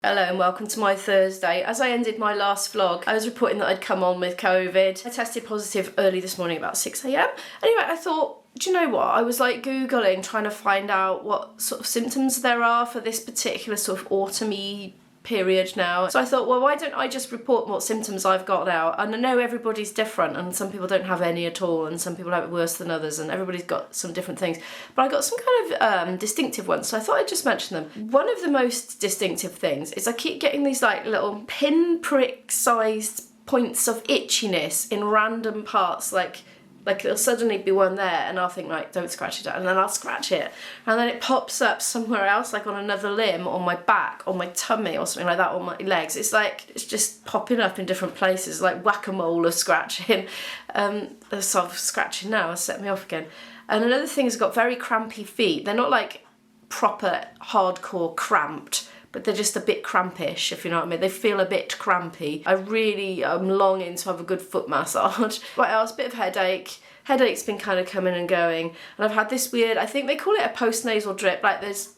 Hello and welcome to my Thursday. As I ended my last vlog, I was reporting that I'd come on with COVID. I tested positive early this morning about 6 AM. Anyway, I thought, do you know what? I was like Googling, trying to find out what sort of symptoms there are for this particular sort of autumny period now. So I thought, well, why don't I just report what symptoms I've got now? And I know everybody's different and some people don't have any at all and some people have it worse than others and everybody's got some different things. But I got some kind of distinctive ones, so I thought I'd just mention them. One of the most distinctive things is I keep getting these like little pinprick sized points of itchiness in random parts, like it'll suddenly be one there and I'll think, right, don't scratch it out, and then I'll scratch it and then it pops up somewhere else, like on another limb, on my back, on my tummy or something like that, on my legs. It's like, it's just popping up in different places, like whack-a-mole of scratching. So I'm scratching now, it's set me off again. And another thing is I've got very crampy feet. They're not like proper hardcore cramped, but they're just a bit crampish, if you know what I mean. They feel a bit crampy. I really am longing to have a good foot massage. What else? Bit of headache. Headache's been kind of coming and going. And I've had this weird, I think they call it a post-nasal drip, like there's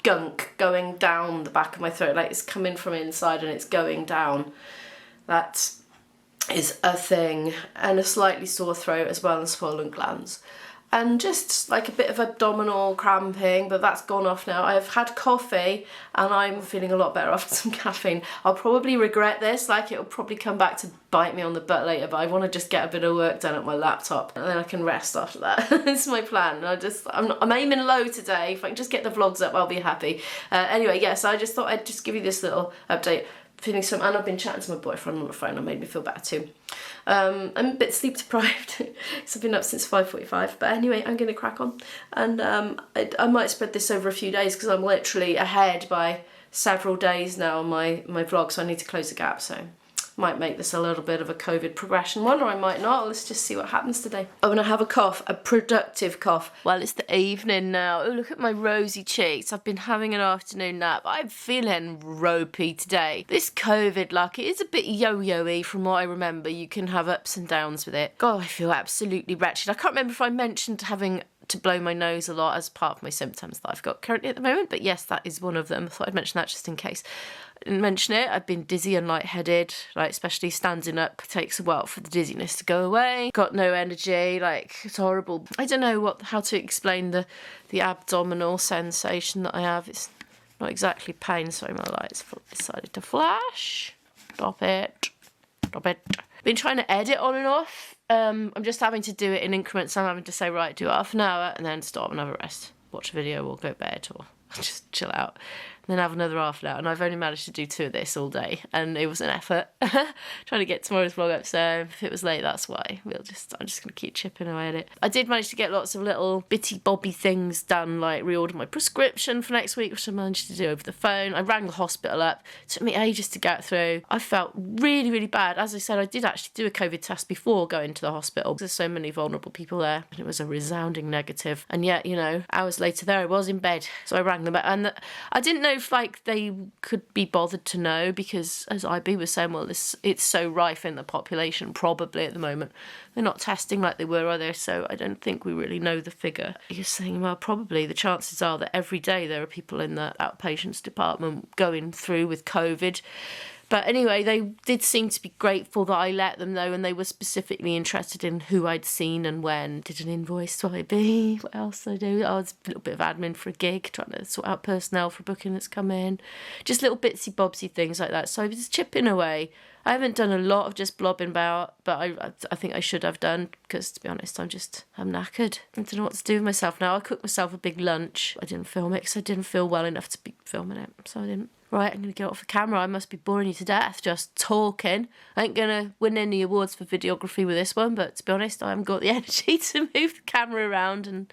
gunk going down the back of my throat, like it's coming from inside and it's going down. That is a thing. And a slightly sore throat as well, and swollen glands. And just like a bit of abdominal cramping, but that's gone off now. I've had coffee and I'm feeling a lot better after some caffeine. I'll probably regret this, like it'll probably come back to bite me on the butt later, but I want to just get a bit of work done at my laptop and then I can rest after that. That's my plan. I'm aiming low today. If I can just get the vlogs up, I'll be happy. Anyway, yeah, so I just thought I'd just give you this little update. And I've been chatting to my boyfriend on the phone, and made me feel better too. I'm a bit sleep deprived because I've been up since 5:45, but anyway, I'm going to crack on, and I might spread this over a few days because I'm literally ahead by several days now on my vlog, so I need to close the gap, so might make this a little bit of a COVID progression one, or I might not. Let's just see what happens today. Oh, and I have a cough, a productive cough. Well, it's the evening now. Oh, look at my rosy cheeks. I've been having an afternoon nap. I'm feeling ropey today. This COVID luck, it is a bit yo-yo-y from what I remember. You can have ups and downs with it. God, I feel absolutely wretched. I can't remember if I mentioned having to blow my nose a lot as part of my symptoms that I've got currently at the moment, but yes, that is one of them. I thought I'd mention that just in case. I didn't mention it. I've been dizzy and lightheaded, like especially standing up takes a while for the dizziness to go away. Got no energy, like it's horrible. I don't know how to explain the abdominal sensation that I have. It's not exactly pain. Sorry, my lights decided to flash. Stop it. Been trying to edit on and off. I'm just having to do it in increments. I'm having to say, right, do half an hour and then stop and have a rest. Watch a video or go to bed or just chill out. And then have another half an hour. And I've only managed to do 2 of this all day. And it was an effort trying to get tomorrow's vlog up. So if it was late, that's why. I'm just going to keep chipping away at it. I did manage to get lots of little bitty-bobby things done, like reorder my prescription for next week, which I managed to do over the phone. I rang the hospital up. It took me ages to get through. I felt really, really bad. As I said, I did actually do a COVID test before going to the hospital. There's so many vulnerable people there. And it was a resounding negative. And yet, you know, hours later there I was in bed. So I rang them up. And I didn't know if like they could be bothered to know, because as IB was saying, well, it's so rife in the population probably at the moment. They're not testing like they were, are they? So I don't think we really know the figure. You're saying, well, probably the chances are that every day there are people in the outpatients department going through with COVID. But anyway, they did seem to be grateful that I let them know, and they were specifically interested in who I'd seen and when. Did an invoice to IB. What else did I do? Oh, it's a little bit of admin for a gig, trying to sort out personnel for a booking that's come in. Just little bitsy-bobsy things like that. So I was chipping away. I haven't done a lot of just blobbing about, but I think I should have done, because to be honest, I'm knackered. I don't know what to do with myself now. I cooked myself a big lunch. I didn't film it because I didn't feel well enough to be filming it, so I didn't. Right, I'm going to get off the camera. I must be boring you to death just talking. I ain't going to win any awards for videography with this one, but to be honest, I haven't got the energy to move the camera around and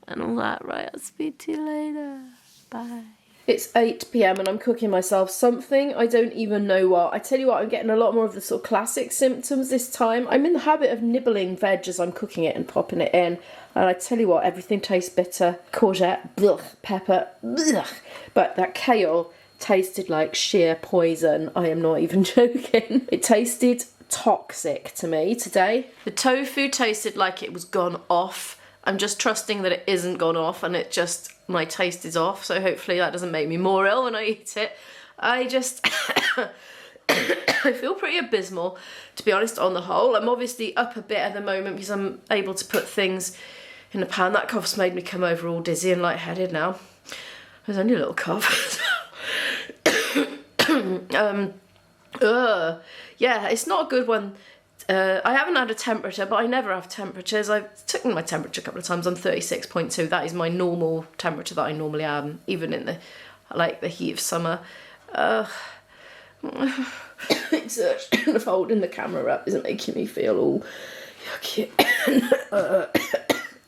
all that. Right, I'll speak to you later. Bye. It's 8 PM and I'm cooking myself something. I don't even know what. I tell you what, I'm getting a lot more of the sort of classic symptoms this time. I'm in the habit of nibbling veg as I'm cooking it and popping it in. And I tell you what, everything tastes bitter. Courgette, blech, pepper, blech. But that kale tasted like sheer poison. I am not even joking. It tasted toxic to me today. The tofu tasted like it was gone off. I'm just trusting that it isn't gone off and it just, my taste is off. So hopefully that doesn't make me more ill when I eat it. I just, I feel pretty abysmal, to be honest, on the whole. I'm obviously up a bit at the moment because I'm able to put things in the pan. That cough's made me come over all dizzy and lightheaded now. There's only a little cough. Yeah, it's not a good one. I haven't had a temperature, but I never have temperatures. I've taken my temperature a couple of times. I'm 36.2. That is my normal temperature that I normally am, even in the heat of summer. Exertion of holding the camera up isn't making me feel all yucky.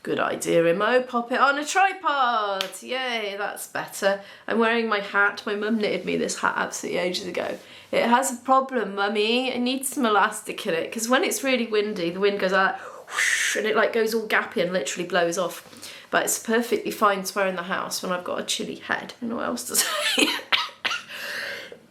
Good idea, Imo. Pop it on a tripod. Yay, that's better. I'm wearing my hat. My mum knitted me this hat absolutely ages ago. It has a problem, Mummy. It needs some elastic in it because when it's really windy, the wind goes out whoosh, and it like goes all gappy and literally blows off. But it's perfectly fine to wear in the house when I've got a chilly head. I don't know what else to say.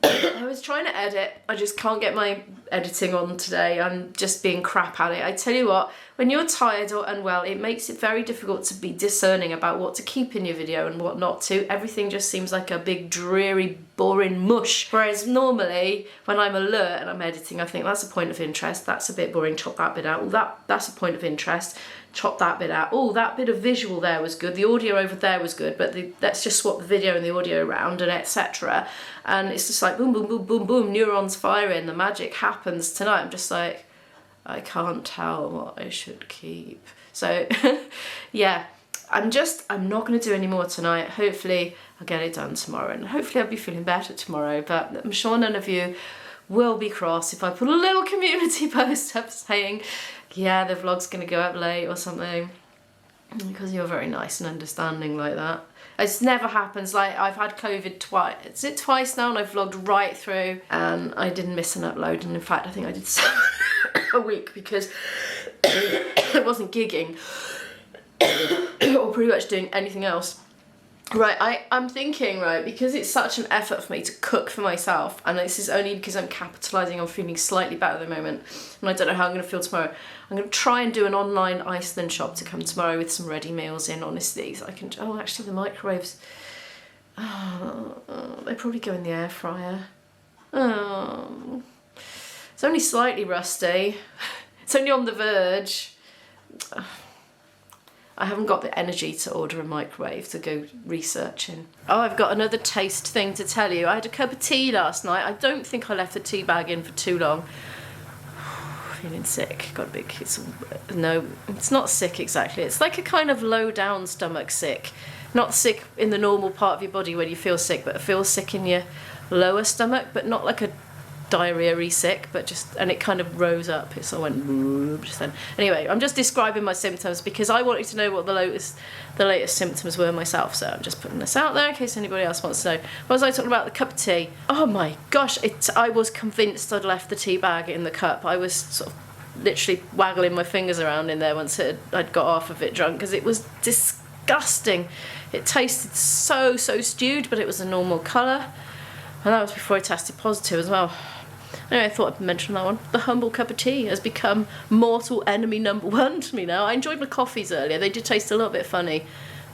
I was trying to edit. I just can't get my editing on today. I'm just being crap at it. I tell you what, when you're tired or unwell, it makes it very difficult to be discerning about what to keep in your video and what not to. Everything just seems like a big, dreary, boring mush. Whereas normally, when I'm alert and I'm editing, I think that's a point of interest. That's a bit boring. Chop that bit out. Well, that's a point of interest. Chop that bit out. Oh, that bit of visual there was good. The audio over there was good, but let's just swap the video and the audio around and etc. And it's just like boom, boom, boom, boom, boom, neurons firing. The magic happens tonight. I'm just like, I can't tell what I should keep. So yeah, I'm not going to do any more tonight. Hopefully I'll get it done tomorrow and hopefully I'll be feeling better tomorrow. But I'm sure none of you will be cross if I put a little community post up saying, yeah, the vlog's going to go up late or something, because you're very nice and understanding like that. It never happens. Like, I've had COVID twice. Is it twice now? And I've vlogged right through and I didn't miss an upload. And in fact, I think I did 7 a week because I wasn't gigging or pretty much doing anything else. Right, I'm thinking, right, because it's such an effort for me to cook for myself, and this is only because I'm capitalising on feeling slightly better at the moment, and I don't know how I'm going to feel tomorrow. I'm going to try and do an online Iceland shop to come tomorrow with some ready meals in, honestly, so I can, oh, actually the microwaves, they probably go in the air fryer. Oh, it's only slightly rusty, it's only on the verge. I haven't got the energy to order a microwave to go researching. Oh, I've got another taste thing to tell you. I had a cup of tea last night. I don't think I left the tea bag in for too long. Feeling sick. Got a big... No, it's not sick exactly. It's like a kind of low down stomach sick. Not sick in the normal part of your body when you feel sick, but it feels sick in your lower stomach, but not like a diarrhea-y sick, but just, and it kind of rose up. It sort of went just then. Anyway, I'm just describing my symptoms because I wanted to know what the latest symptoms were myself, so I'm just putting this out there in case anybody else wants to know. What was I talking about? The cup of tea. Oh my gosh, I was convinced I'd left the tea bag in the cup. I was sort of literally waggling my fingers around in there once I'd got off of it drunk, because it was disgusting. It tasted so stewed, but it was a normal colour, and that was before I tested positive as well. Anyway, I thought I'd mention that one. The humble cup of tea has become mortal enemy number 1 to me now. I enjoyed my coffees earlier. They did taste a little bit funny,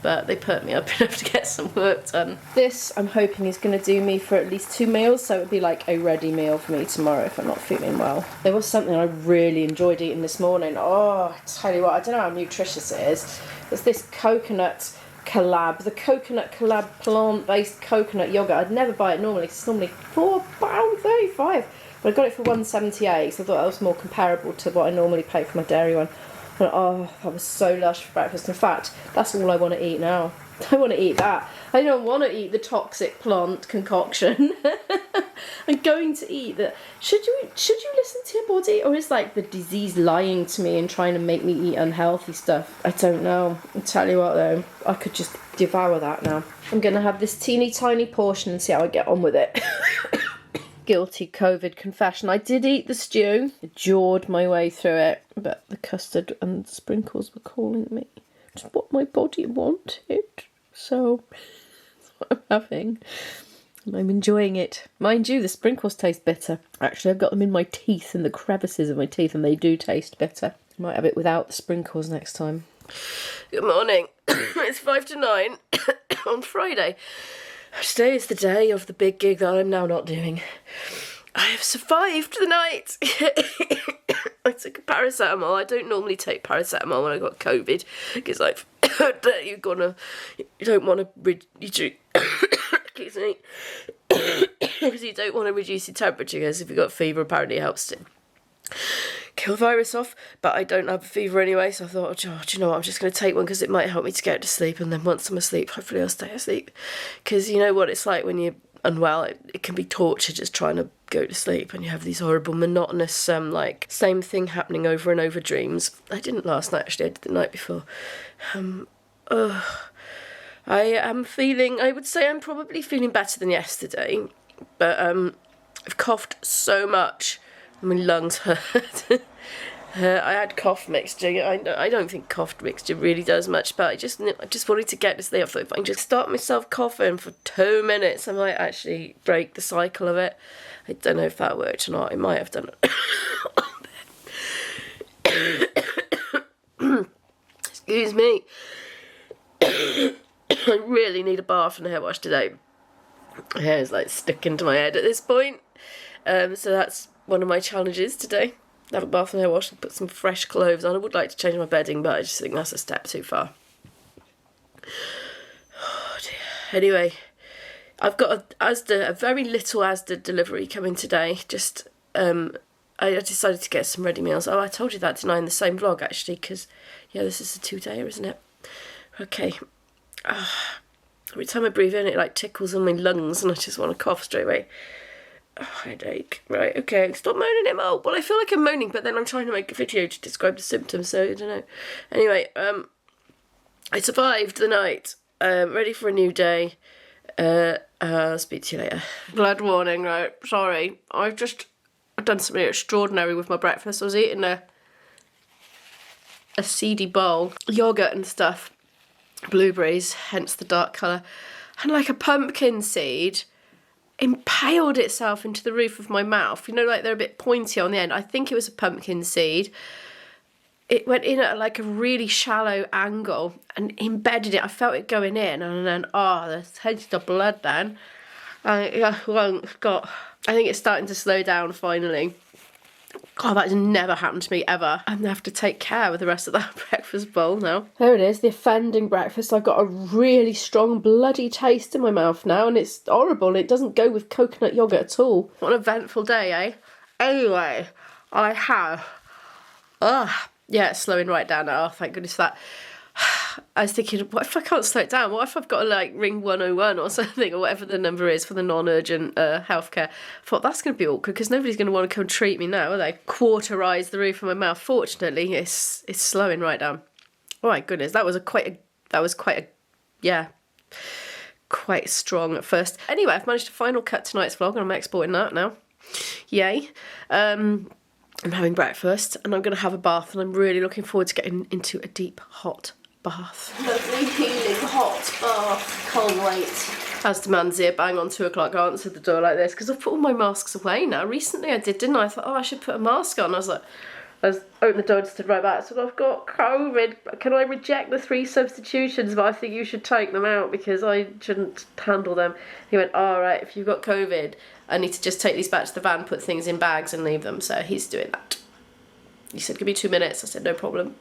but they perked me up enough to get some work done. This, I'm hoping, is going to do me for at least 2 meals, so it would be like a ready meal for me tomorrow if I'm not feeling well. There was something I really enjoyed eating this morning. Oh, I tell you what, I don't know how nutritious it is. It's this coconut collab, the coconut collab plant-based coconut yogurt. I'd never buy it normally, because it's normally £4.35, but I got it for £1.78, so I thought that was more comparable to what I normally pay for my dairy one. And oh, that was so lush for breakfast. In fact, that's all I want to eat now. I want to eat that. I don't want to eat the toxic plant concoction. I'm going to eat that. Should you listen to your body, or is like the disease lying to me and trying to make me eat unhealthy stuff? I don't know. I'll tell you what though, I could just devour that now. I'm going to have this teeny tiny portion and see how I get on with it. Guilty COVID confession. I did eat the stew. I jawed my way through it, but the custard and the sprinkles were calling me. Just what my body wanted. So that's what I'm having. And I'm enjoying it. Mind you, the sprinkles taste bitter. Actually, I've got them in my teeth, in the crevices of my teeth, and they do taste bitter. I might have it without the sprinkles next time. Good morning. It's 8:55 on Friday. Today is the day of the big gig that I'm now not doing. I have survived the night. I took a paracetamol. I don't normally take paracetamol when I got COVID because I've heard that you don't want to excuse me, because you don't want to reduce your temperature, because if you've got fever, apparently it helps to kill the virus off. But I don't have a fever anyway, so I thought, oh, do you know what, I'm just going to take one because it might help me to get to sleep, and then once I'm asleep, hopefully I'll stay asleep. Because you know what it's like when you're unwell, it can be torture just trying to go to sleep, and you have these horrible monotonous like same thing happening over and over dreams. I didn't last night, actually, I did the night before. I am feeling, I would say I'm probably feeling better than yesterday, but I've coughed so much, my lungs hurt. I had cough mixture. I don't think cough mixture really does much, but I just wanted to get to sleep. I thought if I can just stop myself coughing for 2 minutes, I might actually break the cycle of it. I don't know if that worked or not. It might have done it. Excuse me. I really need a bath and a hair wash today. My hair is like sticking to my head at this point. So that's one of my challenges today. Have a bath and hair wash and put some fresh clothes on. I would like to change my bedding, but I just think that's a step too far. Oh dear. Anyway, I've got a very little Asda delivery coming today. Just I decided to get some ready meals. Oh, I told you that, didn't I, in the same vlog actually? Because yeah, this is a 2-dayer, isn't it? Okay. Every time I breathe in, it like tickles in my lungs, and I just want to cough straight away. Oh, headache. Right, okay, stop moaning it out. Well, I feel like I'm moaning, but then I'm trying to make a video to describe the symptoms, so I don't know. Anyway, I survived the night. Ready for a new day. I'll speak to you later. Blood warning, right? Sorry. I've done something extraordinary with my breakfast. I was eating a seedy bowl, yogurt and stuff, blueberries, hence the dark colour, and like a pumpkin seed impaled itself into the roof of my mouth. You know, like they're a bit pointy on the end. I think it was a pumpkin seed. It went in at like a really shallow angle and embedded it. I felt it going in, and then the taste of blood then. I think it's starting to slow down finally. God, that has never happened to me ever. I'm going to have to take care with the rest of that breakfast bowl now. There it is, the offending breakfast. I've got a really strong bloody taste in my mouth now, and it's horrible. It doesn't go with coconut yoghurt at all. What an eventful day, eh? Anyway, I have... yeah, it's slowing right down now. Oh, thank goodness for that. I was thinking, what if I can't slow it down? What if I've got to like ring 101 or something, or whatever the number is for the non-urgent healthcare? I thought that's going to be awkward because nobody's going to want to come treat me now, are they? Quarterize the roof of my mouth. Fortunately, it's slowing right down. Oh my goodness, that was quite strong at first. Anyway, I've managed to final cut tonight's vlog, and I'm exporting that now. Yay. I'm having breakfast, and I'm going to have a bath, and I'm really looking forward to getting into a deep, hot bath. Lovely, healing, hot bath. Can't wait. As demands here, bang on 2 o'clock, I answered the door like this, because I've put all my masks away now. Recently I did, didn't I? I thought, I should put a mask on. I opened the door and stood right back. I said, I've got COVID. Can I reject the 3 substitutions? But I think you should take them out because I shouldn't handle them. He went, all right, if you've got COVID, I need to just take these back to the van, put things in bags and leave them. So he's doing that. He said, give me 2 minutes. I said, no problem.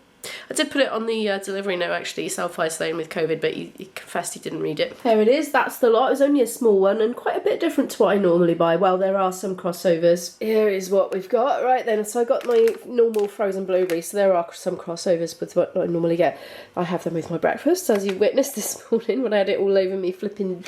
I did put it on the delivery note, actually, self-isolating with COVID, but he confessed he didn't read it. There it is, that's the lot. It was only a small one and quite a bit different to what I normally buy. Well, there are some crossovers. Here is what we've got. Right then, so I got my normal frozen blueberries, so there are some crossovers with what I normally get. I have them with my breakfast, as you witnessed this morning when I had it all over me flipping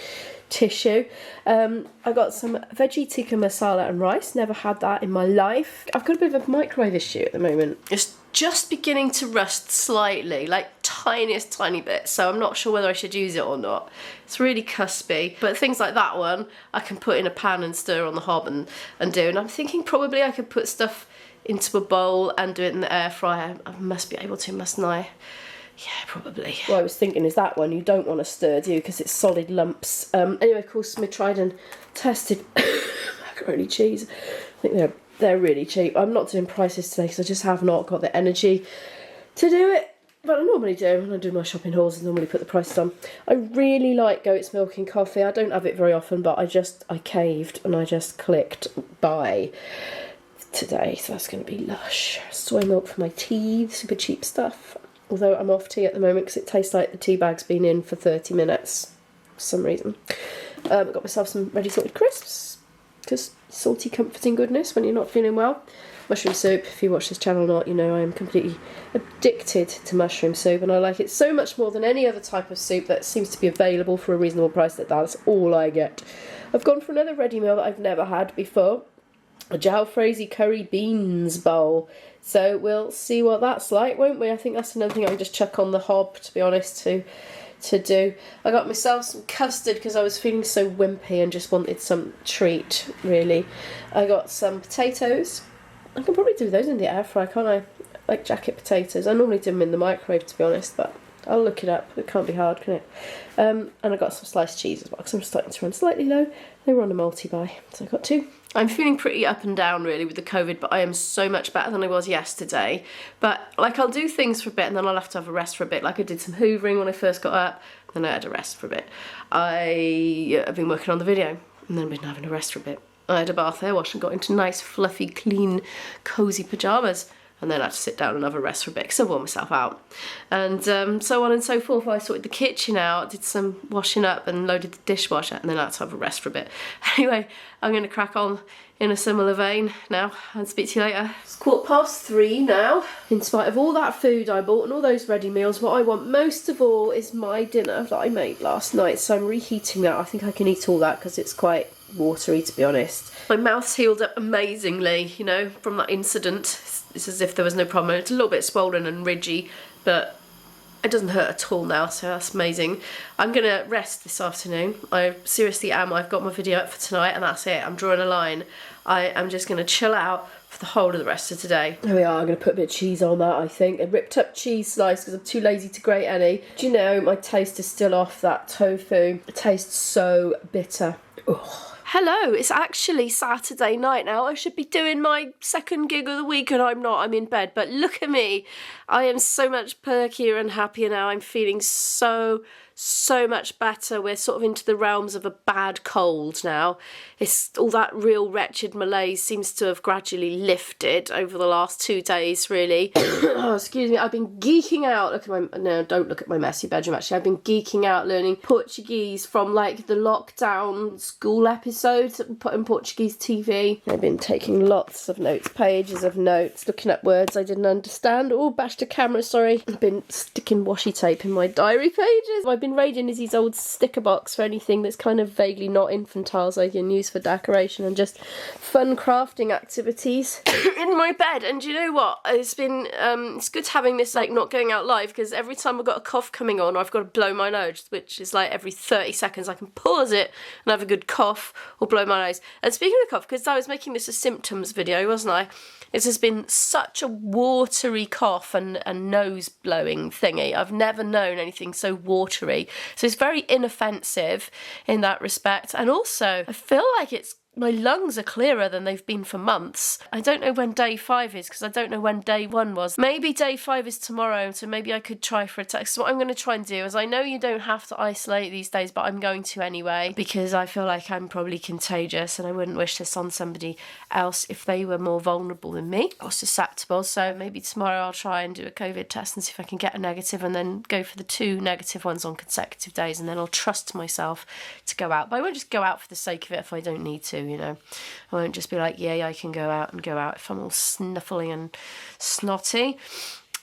tissue. I got some veggie tikka masala and rice. Never had that in my life. I've got a bit of a microwave issue at the moment. It's just beginning to rust slightly, like tiniest tiny bit, so I'm not sure whether I should use it or not. It's really cuspy, but things like that one I can put in a pan and stir on the hob and do, and I'm thinking probably I could put stuff into a bowl and do it in the air fryer. I must be able to, mustn't I? Yeah, probably. What I was thinking is that one you don't want to stir, do you? Because it's solid lumps. Anyway, of course, I tried and tested macaroni cheese. I think they're really cheap. I'm not doing prices today because I just have not got the energy to do it. But I normally do, when I do my shopping hauls, I normally put the prices on. I really like goat's milk in coffee. I don't have it very often, but I caved and I just clicked buy today. So that's going to be lush. Soy milk for my tea, super cheap stuff. Although I'm off tea at the moment because it tastes like the tea bag's been in for 30 minutes for some reason. I got myself some ready salted crisps, because salty comforting goodness when you're not feeling well. Mushroom soup, if you watch this channel or not, you know I am completely addicted to mushroom soup, and I like it so much more than any other type of soup that seems to be available for a reasonable price. That's all I get. I've gone for another ready meal that I've never had before, a jalfrezi curry beans bowl. So we'll see what that's like, won't we? I think that's another thing I can just chuck on the hob, to be honest, to do. I got myself some custard because I was feeling so wimpy and just wanted some treat, really. I got some potatoes. I can probably do those in the air fryer, can't I? Like jacket potatoes. I normally do them in the microwave, to be honest, but I'll look it up. It can't be hard, can it? And I got some sliced cheese as well, because I'm starting to run slightly low. They were on a multi-buy, so I got 2. I'm feeling pretty up and down, really, with the COVID, but I am so much better than I was yesterday. But, like, I'll do things for a bit, and then I'll have to have a rest for a bit. Like, I did some hoovering when I first got up, then I had a rest for a bit. I've been working on the video, and then I've been having a rest for a bit. I had a bath hair wash and got into nice, fluffy, clean, cosy pyjamas. And then I had to sit down and have a rest for a bit because I wore myself out. And so on and so forth. I sorted the kitchen out, did some washing up and loaded the dishwasher, and then I had to have a rest for a bit. Anyway, I'm going to crack on in a similar vein now and speak to you later. It's 3:15 now. In spite of all that food I bought and all those ready meals, what I want most of all is my dinner that I made last night. So I'm reheating that. I think I can eat all that because it's quite watery, to be honest. My mouth's healed up amazingly, you know, from that incident. It's as if there was no problem. It's a little bit swollen and ridgy, but it doesn't hurt at all now, so that's amazing. I'm going to rest this afternoon. I seriously am. I've got my video up for tonight, and that's it. I'm drawing a line. I am just going to chill out for the whole of the rest of today. There we are. I'm going to put a bit of cheese on that, I think. A ripped up cheese slice because I'm too lazy to grate any. Do you know, my taste is still off that tofu. It tastes so bitter. Ugh. Hello, it's actually Saturday night now. I should be doing my second gig of the week and I'm not. I'm in bed, but look at me. I am so much perkier and happier now. I'm feeling so much better. We're sort of into the realms of a bad cold now. It's all that real wretched malaise seems to have gradually lifted over the last 2 days, really. Oh, excuse me. I've been geeking out. Don't look at my messy bedroom, actually. I've been geeking out learning Portuguese from, like, the lockdown school episodes that we put on Portuguese TV. I've been taking lots of notes, pages of notes, looking at words I didn't understand. Oh, bashed a camera, sorry. I've been sticking washi tape in my diary pages. I've been raiding Izzy's old sticker box for anything that's kind of vaguely not infantile, so I can use for decoration and just fun crafting activities in my bed. And do you know what? It's been it's good having this, like, not going out live, because every time I've got a cough coming on or I've got to blow my nose, which is like every 30 seconds, I can pause it and have a good cough or blow my nose. And speaking of cough, because I was making this a symptoms video, wasn't I? This has been such a watery cough and nose blowing thingy. I've never known anything so watery. So it's very inoffensive in that respect. And also, I feel like my lungs are clearer than they've been for months. I don't know when day 5 is, because I don't know when day 1 was. Maybe day 5 is tomorrow, so maybe I could try for a test. So what I'm going to try and do is, I know you don't have to isolate these days, but I'm going to anyway, because I feel like I'm probably contagious and I wouldn't wish this on somebody else if they were more vulnerable than me or susceptible. So maybe tomorrow I'll try and do a COVID test and see if I can get a negative, and then go for the 2 negative ones on consecutive days, and then I'll trust myself to go out. But I won't just go out for the sake of it if I don't need to. You know, I won't just be like, yeah, I can go out if I'm all snuffly and snotty.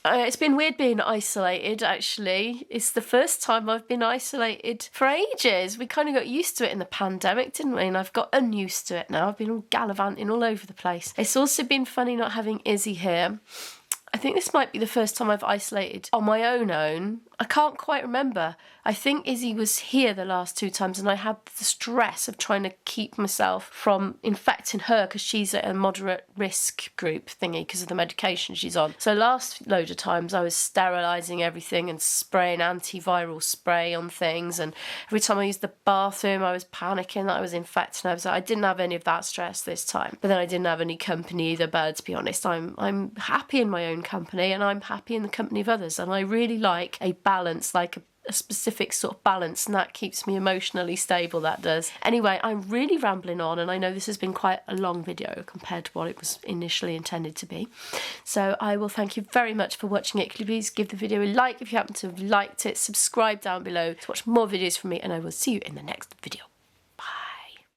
It's been weird being isolated, actually. It's the first time I've been isolated for ages. We kind of got used to it in the pandemic, didn't we? And I've got unused to it now. I've been all gallivanting all over the place. It's also been funny not having Izzy here. I think this might be the first time I've isolated on my own. I can't quite remember. I think Izzy was here the last 2 times, and I had the stress of trying to keep myself from infecting her because she's at a moderate risk group thingy because of the medication she's on. So last load of times I was sterilising everything and spraying antiviral spray on things, and every time I used the bathroom I was panicking that I was infecting her. So I didn't have any of that stress this time. But then I didn't have any company either, but to be honest, I'm happy in my own company, and I'm happy in the company of others, and I really like a balance, like a specific sort of balance, and that keeps me emotionally stable, that does. Anyway, I'm really rambling on, and I know this has been quite a long video compared to what it was initially intended to be. So I will thank you very much for watching it. Could you please give the video a like if you happen to have liked it, subscribe down below to watch more videos from me, and I will see you in the next video.